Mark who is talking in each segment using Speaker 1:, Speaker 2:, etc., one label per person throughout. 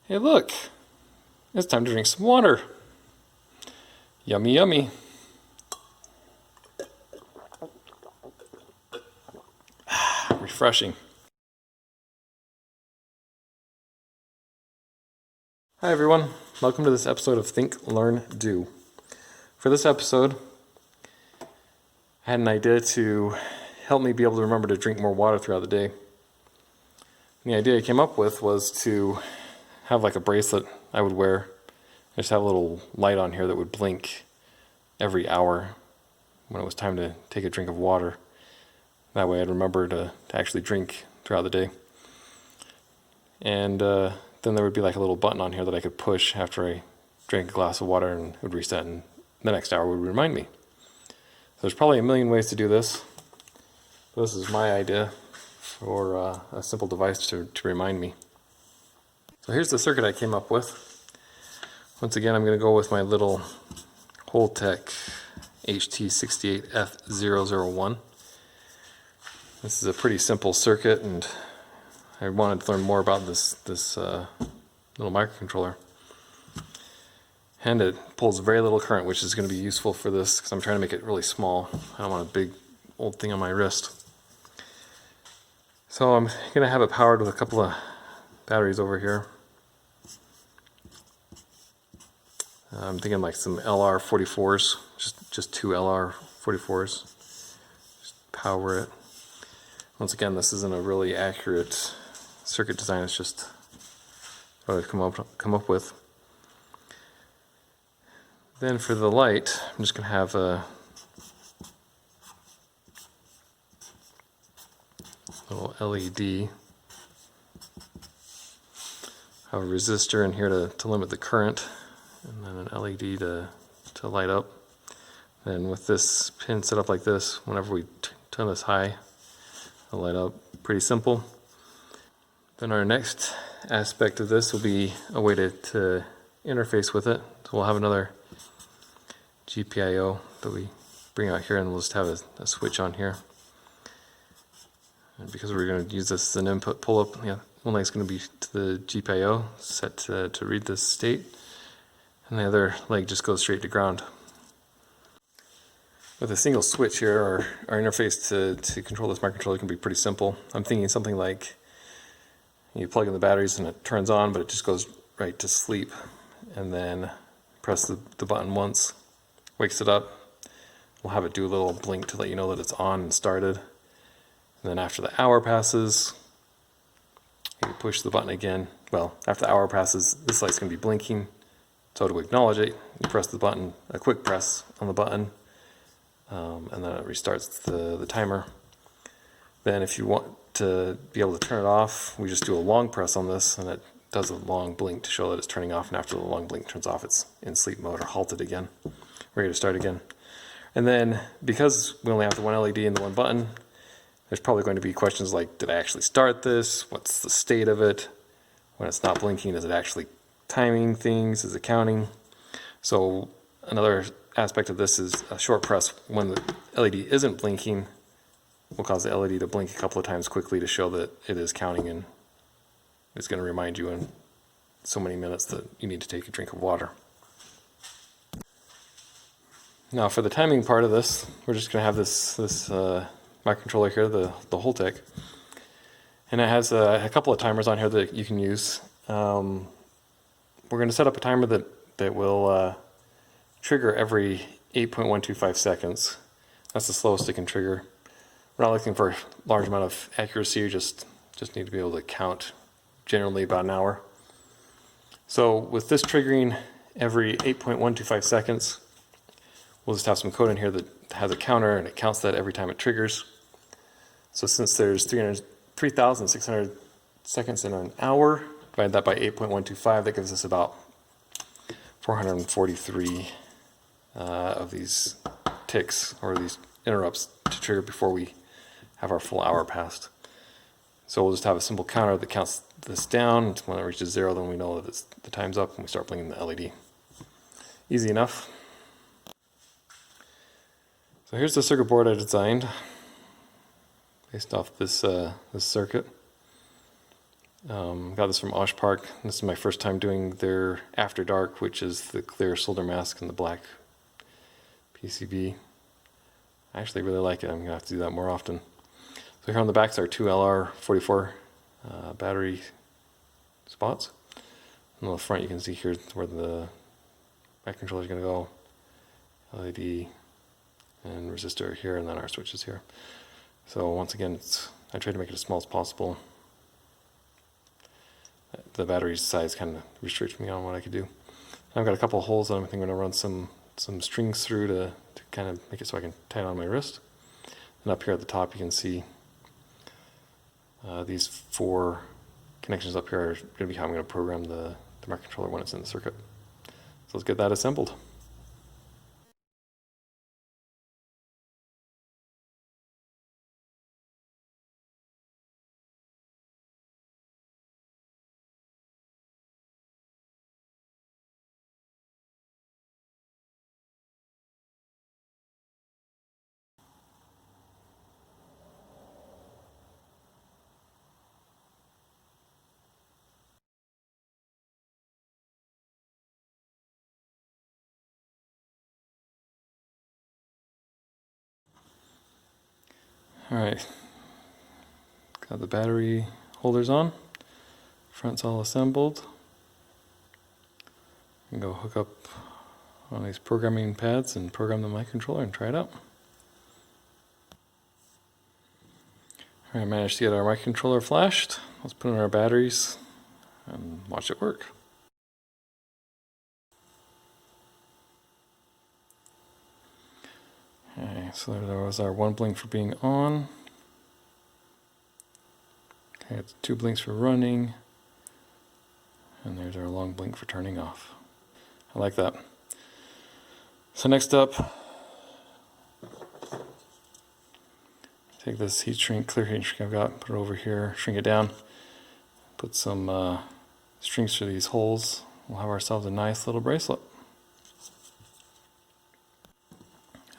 Speaker 1: Hey look, it's time to drink some water. Yummy yummy. Refreshing. Hi everyone, welcome to this episode of Think, Learn, Do. For this episode, I had an idea to help me be able to remember to drink more water throughout the day. And the idea I came up with was to have like a bracelet I would wear. I just have a little light on here that would blink every hour when it was time to take a drink of water. That way I'd remember to actually drink throughout the day. And then there would be like a little button on here that I could push after I drank a glass of water, and it would reset, and the next hour would remind me. So there's probably a million ways to do this. This is my idea for a simple device to remind me. So here's the circuit I came up with. Once again, I'm going to go with my little Holtec HT68F001. This is a pretty simple circuit, and I wanted to learn more about this little microcontroller. And it pulls very little current, which is going to be useful for this because I'm trying to make it really small. I don't want a big old thing on my wrist. So I'm going to have it powered with a couple of batteries over here. I'm thinking like some LR44s, just two LR44s. Just power it. Once again, this isn't a really accurate circuit design, it's just what I've come up with. Then for the light, I'm just going to have a little LED. Have a resistor in here to limit the current, and then an LED to light up. And with this pin set up like this, whenever we turn this high, it'll light up. Pretty simple. Then our next aspect of this will be a way to interface with it. So we'll have another GPIO that we bring out here, and we'll just have a switch on here. And because we're going to use this as an input pull-up, one leg's going to be to the GPIO, set to read this state, and the other leg just goes straight to ground. With a single switch here, our interface to control this microcontroller can be pretty simple. I'm thinking something like you plug in the batteries and it turns on, but it just goes right to sleep, and then press the button once, wakes it up. We'll have it do a little blink to let you know that it's on and started. And then after the hour passes, you push the button again. Well, after the hour passes, this light's going to be blinking. So to acknowledge it, you press the button, a quick press on the button, and then it restarts the timer. Then if you want to be able to turn it off, we just do a long press on this, and it does a long blink to show that it's turning off, and after the long blink turns off, it's in sleep mode or halted again, ready to start again. And then because we only have the one LED and the one button, there's probably going to be questions like, did I actually start this? What's the state of it? When it's not blinking, is it actually timing things? Is it counting? So another aspect of this is a short press when the LED isn't blinking will cause the LED to blink a couple of times quickly to show that it is counting, and it's going to remind you in so many minutes that you need to take a drink of water. Now for the timing part of this, we're just going to have this microcontroller here, the Holtec, and it has a couple of timers on here that you can use. We're going to set up a timer that will trigger every 8.125 seconds. That's the slowest it can trigger. We're not looking for a large amount of accuracy, you just need to be able to count generally about an hour. So with this triggering every 8.125 seconds, we'll just have some code in here that has a counter, and it counts that every time it triggers. So since there's 3,600 seconds in an hour, divide that by 8.125, that gives us about 443 of these ticks, or these interrupts, to trigger before we have our full hour passed. So we'll just have a simple counter that counts this down. When it reaches 0, then we know that the time's up, and we start blinking the LED. Easy enough. So here's the circuit board I designed based off this circuit. Got this from Osh Park. This is my first time doing their After Dark, which is the clear solder mask and the black PCB. I actually really like it. I'm going to have to do that more often. So here on the backs are two LR44 battery spots. And on the front you can see here where the microcontroller is going to go. LED and resistor here, and then our switches here. So once again, I tried to make it as small as possible. The battery size kind of restricts me on what I could do. I've got a couple of holes that I'm going to run some strings through to kind of make it so I can tie it on my wrist. And up here at the top you can see these 4 connections up here are going to be how I'm going to program the microcontroller when it's in the circuit. So let's get that assembled. Alright, got the battery holders on, front's all assembled. I'm going to go hook up one of these programming pads and program the microcontroller and try it out. Alright, managed to get our microcontroller flashed. Let's put in our batteries and watch it work. Okay, so there was our 1 blink for being on. Okay, it's 2 blinks for running. And there's our long blink for turning off. I like that. So next up, take this heat shrink, clear heat shrink I've got, put it over here, shrink it down, put some strings through these holes. We'll have ourselves a nice little bracelet.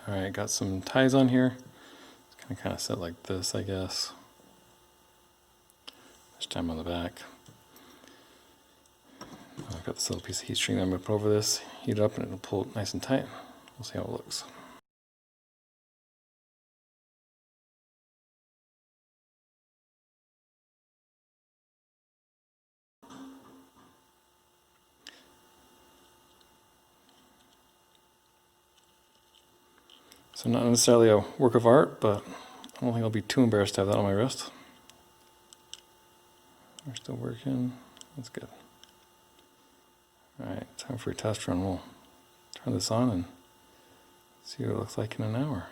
Speaker 1: Alright, got some ties on here. It's going to kind of sit like this, I guess. There's time on the back. I've got this little piece of heat shrink that I'm going to put over this, heat it up, and it'll pull it nice and tight. We'll see how it looks. So not necessarily a work of art, but I don't think I'll be too embarrassed to have that on my wrist. We're still working. That's good. Alright, time for a test run. We'll turn this on and see what it looks like in an hour.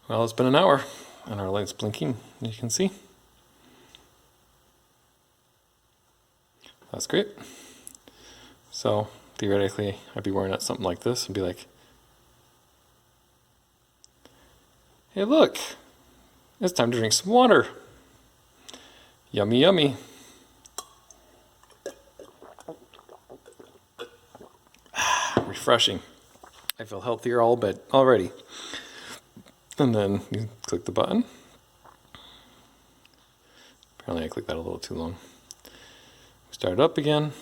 Speaker 1: Well, it's been an hour and our light's blinking, as you can see. That's great. So theoretically, I'd be wearing out something like this and be like, hey look, it's time to drink some water. Yummy, yummy. Refreshing. I feel healthier already. And then you click the button. Apparently I clicked that a little too long. Start it up again.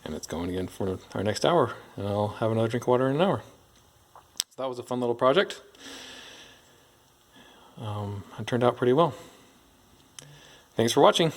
Speaker 1: And it's going again for our next hour. And I'll have another drink of water in an hour. So that was a fun little project. It turned out pretty well. Thanks for watching.